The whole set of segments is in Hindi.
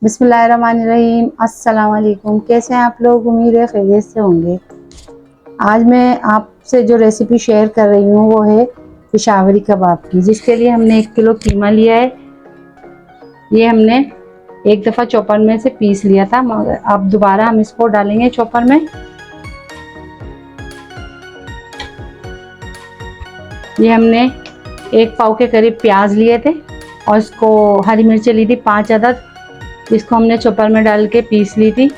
बिस्मिल्लाहिर्रहमानिर्रहीम। अस्सलाम वालेकुम। कैसे हैं आप लोग? उम्मीद है खैरियत से होंगे। आज मैं आपसे जो रेसिपी शेयर कर रही हूँ वो है पेशावरी कबाब की, जिसके लिए हमने 1 किलो कीमा लिया है। ये हमने एक दफ़ा चॉपर में से पीस लिया था, मगर अब दोबारा हम इसको डालेंगे चॉपर में। ये हमने 1 पाव के करीब प्याज लिए थे और इसको हरी मिर्चें ली थी 5 अदद। इसको हमने चॉपर में डाल के पीस ली थी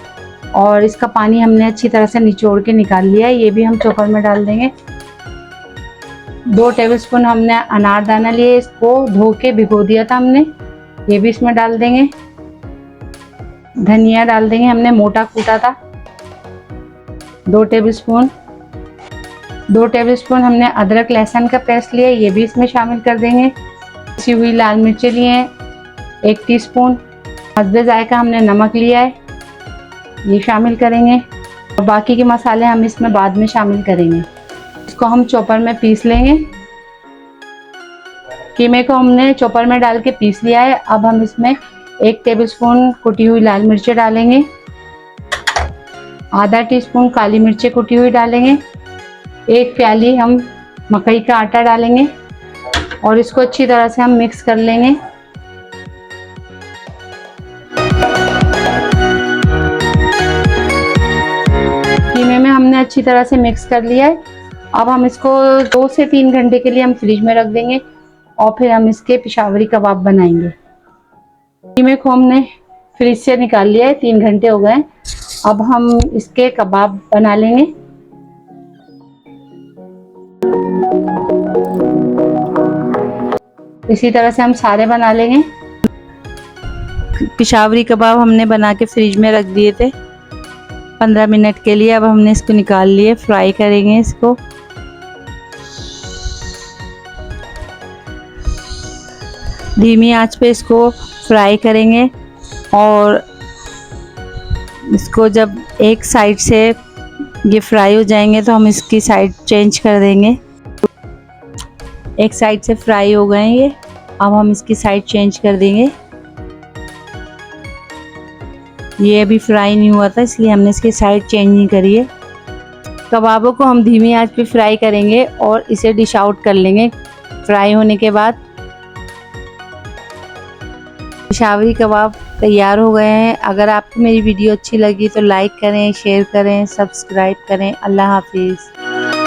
और इसका पानी हमने अच्छी तरह से निचोड़ के निकाल लिया है। ये भी हम चॉपर में डाल देंगे। 2 टेबलस्पून हमने अनारदाना लिए, इसको धो के भिगो दिया था हमने, ये भी इसमें डाल देंगे। धनिया डाल देंगे, हमने मोटा कूटा था 2 टेबलस्पून। 2 टेबलस्पून हमने अदरक लहसुन का पेस्ट लिया, ये भी इसमें शामिल कर देंगे। पिसी हुई लाल मिर्चें लिए हैं 1 टीस्पून। हस्बे जायका हमने नमक लिया है, ये शामिल करेंगे और बाकी के मसाले हम इसमें बाद में शामिल करेंगे। इसको हम चॉपर में पीस लेंगे। कीमे को हमने चॉपर में डाल के पीस लिया है। अब हम इसमें 1 टेबलस्पून कुटी हुई लाल मिर्चें डालेंगे, आधा टीस्पून काली मिर्चें कुटी हुई डालेंगे, 1 प्याली हम मकई का आटा डालेंगे और इसको अच्छी तरह से हम मिक्स कर लेंगे। कीमे में हमने अच्छी तरह से मिक्स कर लिया है। अब हम इसको 2 से 3 घंटे के लिए हम फ्रिज में रख देंगे और फिर हम इसके पेशावरी कबाब बनाएंगे। कीमे को हमने फ्रिज से निकाल लिया है, 3 घंटे हो गए। अब हम इसके कबाब बना लेंगे। इसी तरह से हम सारे बना लेंगे। पेशावरी कबाब हमने बना के फ्रिज में रख दिए थे 15 मिनट के लिए। अब हमने इसको निकाल लिए, फ्राई करेंगे इसको। धीमी आंच पे इसको फ्राई करेंगे और इसको जब एक साइड से ये फ्राई हो जाएंगे तो हम इसकी साइड चेंज कर देंगे। एक साइड से फ्राई हो गए ये, अब हम इसकी साइड चेंज कर देंगे। ये अभी फ्राई नहीं हुआ था इसलिए हमने इसकी साइड चेंज नहीं करी है। कबाबों को हम धीमी आंच पे फ्राई करेंगे और इसे डिश आउट कर लेंगे फ्राई होने के बाद। पेशावरी कबाब तैयार हो गए हैं। अगर आपको मेरी वीडियो अच्छी लगी तो लाइक करें, शेयर करें, सब्सक्राइब करें। अल्लाह हाफिज़।